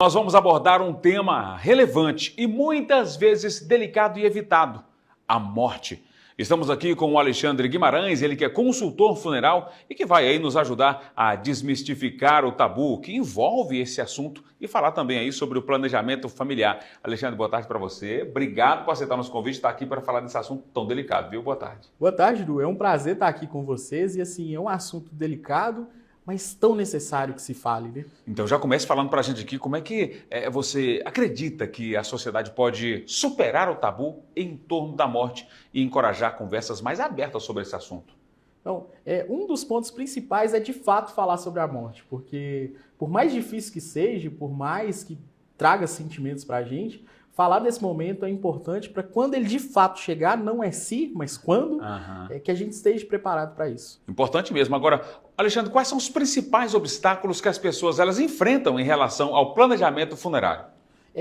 Nós vamos abordar um tema relevante e muitas vezes delicado e evitado: a morte. Estamos aqui com o Alexandre Guimarães, ele que é consultor funeral e que vai aí nos ajudar a desmistificar o tabu que envolve esse assunto e falar também aí sobre o planejamento familiar. Alexandre, boa tarde para você. Obrigado por aceitar nosso convite, estar aqui para falar desse assunto tão delicado, viu? Boa tarde. Boa tarde, Du. É um prazer estar aqui com vocês e assim, é um assunto delicado, mas tão necessário que se fale, né? Então já comece falando para a gente aqui como é que você acredita que a sociedade pode superar o tabu em torno da morte e encorajar conversas mais abertas sobre esse assunto. Então, um dos pontos principais é de fato falar sobre a morte, porque por mais difícil que seja, por mais que traga sentimentos para a gente, falar desse momento é importante para quando ele de fato chegar, não é se, mas quando, que a gente esteja preparado para isso. Importante mesmo. Agora, Alexandre, quais são os principais obstáculos que as pessoas elas enfrentam em relação ao planejamento funerário?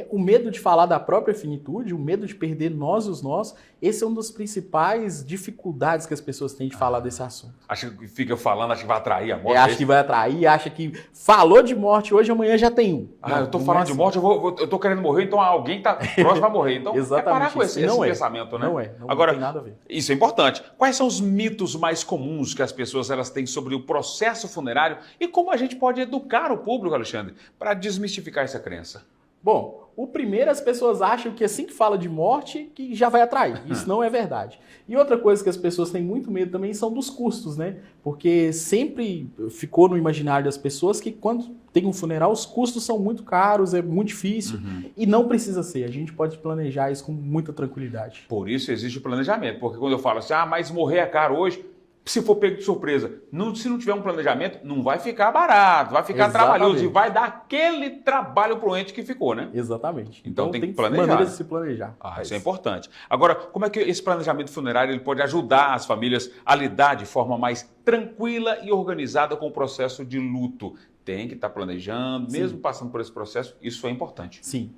O medo de falar da própria finitude, o medo de perder nós os nós, esse é um dos principais dificuldades que as pessoas têm de falar desse assunto. Acha que fica falando, acha que vai atrair a morte? Acha que vai atrair, acha que falou de morte hoje, amanhã já tem um. Eu tô falando de morte, eu tô querendo morrer, então alguém tá próximo vai morrer. Então, parar com esse pensamento, né? Não tem nada a ver. Isso é importante. Quais são os mitos mais comuns que as pessoas elas têm sobre o processo funerário e como a gente pode educar o público, Alexandre, para desmistificar essa crença? Bom, o primeiro, as pessoas acham que assim que fala de morte, que já vai atrair. Isso não é verdade. E outra coisa que as pessoas têm muito medo também são dos custos, né? Porque sempre ficou no imaginário das pessoas que quando tem um funeral, os custos são muito caros, é muito difícil. E não precisa ser. A gente pode planejar isso com muita tranquilidade. Por isso existe o planejamento. Porque quando eu falo assim, mas morrer é caro hoje, se for pego de surpresa, se não tiver um planejamento, não vai ficar barato, vai ficar trabalhoso e vai dar aquele trabalho pro ente que ficou, né? Exatamente. Então tem que planejar. Maneiras de se planejar. Isso é importante. Agora, como é que esse planejamento funerário ele pode ajudar as famílias a lidar de forma mais tranquila e organizada com o processo de luto? Tem que estar planejando, mesmo passando por esse processo, isso é importante. Sim.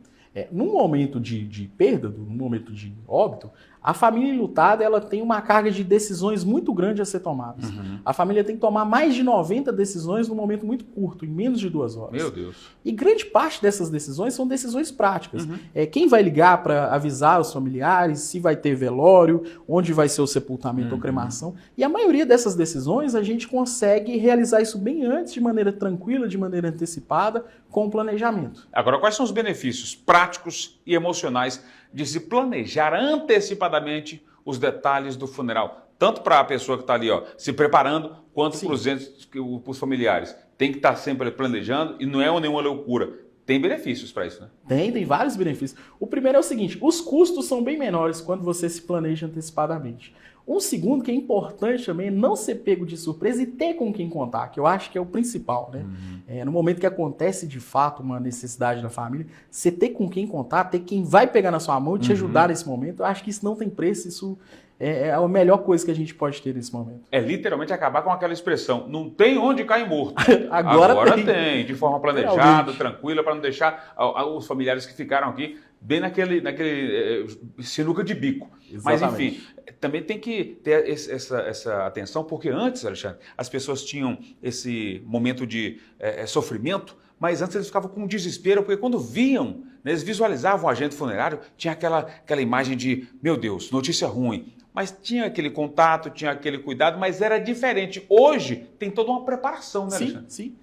Num momento de perda, num momento de óbito, a família enlutada ela tem uma carga de decisões muito grande a ser tomadas. A família tem que tomar mais de 90 decisões num momento muito curto, em menos de 2 horas. Meu Deus. E grande parte dessas decisões são decisões práticas. Quem vai ligar para avisar os familiares, se vai ter velório, onde vai ser o sepultamento ou cremação. E a maioria dessas decisões a gente consegue realizar isso bem antes, de maneira tranquila, de maneira antecipada, com o planejamento. Agora, quais são os benefícios práticos e emocionais de se planejar antecipadamente os detalhes do funeral? Tanto para a pessoa que está ali se preparando, quanto para os familiares. Tem que estar sempre planejando e não é nenhuma loucura. Tem benefícios para isso, né? Tem vários benefícios. O primeiro é o seguinte, os custos são bem menores quando você se planeja antecipadamente. Um segundo que é importante também é não ser pego de surpresa e ter com quem contar, que eu acho que é o principal, né? No momento que acontece de fato uma necessidade da família, você ter com quem contar, ter quem vai pegar na sua mão e te ajudar nesse momento, eu acho que isso não tem preço, isso é a melhor coisa que a gente pode ter nesse momento. É literalmente acabar com aquela expressão, não tem onde cair morto. Agora tem, de forma planejada, tranquila, para não deixar os familiares que ficaram aqui bem naquele sinuca de bico. Exatamente. Mas enfim, também tem que ter essa atenção, porque antes, Alexandre, as pessoas tinham esse momento de sofrimento, mas antes eles ficavam com desespero, porque quando viam, eles visualizavam o agente funerário, tinha aquela imagem de, meu Deus, notícia ruim. Mas tinha aquele contato, tinha aquele cuidado, mas era diferente. Hoje tem toda uma preparação, né, Alexandre? Sim.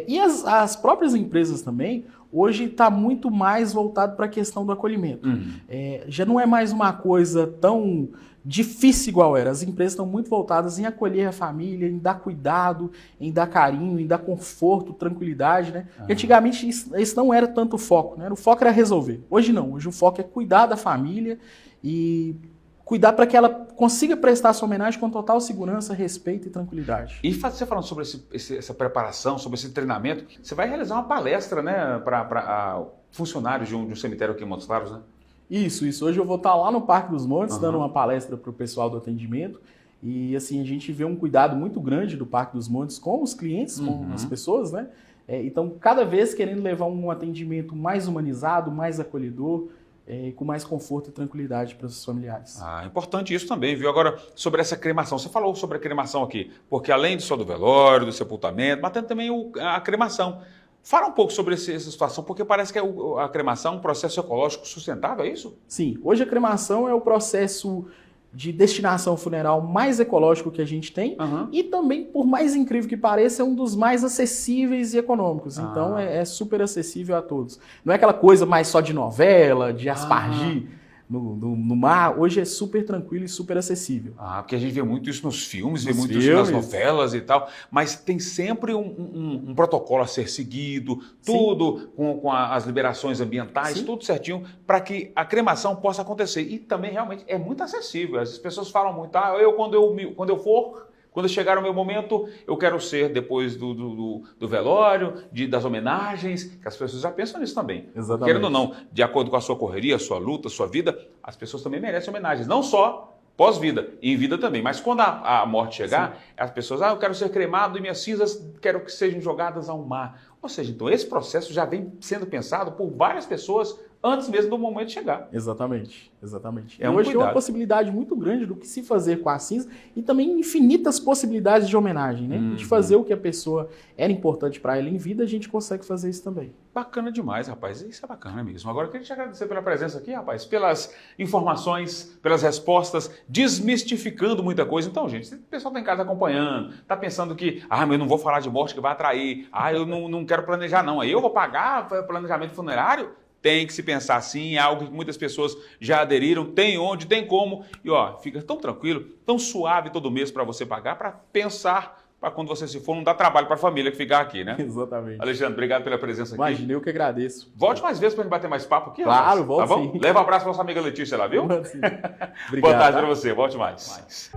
E as próprias empresas também, hoje está muito mais voltado para a questão do acolhimento. Já não é mais uma coisa tão difícil igual era. As empresas estão muito voltadas em acolher a família, em dar cuidado, em dar carinho, em dar conforto, tranquilidade, né? Antigamente isso não era tanto o foco, né? O foco era resolver. Hoje não. Hoje o foco é cuidar da família e cuidar para que ela consiga prestar sua homenagem com total segurança, respeito e tranquilidade. E você falando sobre essa preparação, sobre esse treinamento, você vai realizar uma palestra, né, para funcionários de um cemitério aqui em Montes Claros, né? Isso. Hoje eu vou estar lá no Parque dos Montes, dando uma palestra para o pessoal do atendimento. E assim, a gente vê um cuidado muito grande do Parque dos Montes com os clientes, com as pessoas, né? Então, cada vez querendo levar um atendimento mais humanizado, mais acolhedor, com mais conforto e tranquilidade para os familiares. Importante isso também, viu? Agora, sobre essa cremação, você falou sobre a cremação aqui, porque além só do velório, do sepultamento, mas tem também a cremação. Fala um pouco sobre essa situação, porque parece que a cremação é um processo ecológico sustentável, é isso? Sim, hoje a cremação é o processo de destinação funeral mais ecológico que a gente tem e também, por mais incrível que pareça, é um dos mais acessíveis e econômicos. Então é super acessível a todos. Não é aquela coisa mais só de novela, de aspargir no mar. Hoje é super tranquilo e super acessível. Porque a gente vê muito isso nos filmes, vê muito isso nas novelas e tal, mas tem sempre um protocolo a ser seguido, tudo com as liberações ambientais, tudo certinho, para que a cremação possa acontecer. E também realmente é muito acessível. As pessoas falam muito, quando chegar o meu momento, eu quero ser depois do velório, das homenagens, que as pessoas já pensam nisso também. Exatamente. Querendo ou não, de acordo com a sua correria, a sua luta, a sua vida, as pessoas também merecem homenagens, não só pós-vida, e em vida também. Mas quando a morte chegar, as pessoas, eu quero ser cremado e minhas cinzas quero que sejam jogadas ao mar. Ou seja, então esse processo já vem sendo pensado por várias pessoas antes mesmo do momento chegar. Exatamente, exatamente. É hoje tem uma possibilidade muito grande do que se fazer com a cinza e também infinitas possibilidades de homenagem, né? De fazer o que a pessoa era importante para ela em vida, a gente consegue fazer isso também. Bacana demais, rapaz. Isso é bacana mesmo. Agora eu queria te agradecer pela presença aqui, rapaz, pelas informações, pelas respostas, desmistificando muita coisa. Então, gente, o pessoal está em casa acompanhando, está pensando que, mas eu não vou falar de morte que vai atrair, eu não quero planejar não, aí eu vou pagar planejamento funerário? Tem que se pensar assim, é algo que muitas pessoas já aderiram, tem onde, tem como. E fica tão tranquilo, tão suave todo mês para você pagar, para pensar, para quando você se for, não dá trabalho para a família que ficar aqui, né? Exatamente. Alexandre, obrigado pela presença aqui. Imagina, eu que agradeço. Volte mais vezes para a gente bater mais papo aqui. Claro, volto tá bom? sim. Leva um abraço para nossa amiga Letícia lá, viu? Obrigado. Boa tarde para você, volte mais.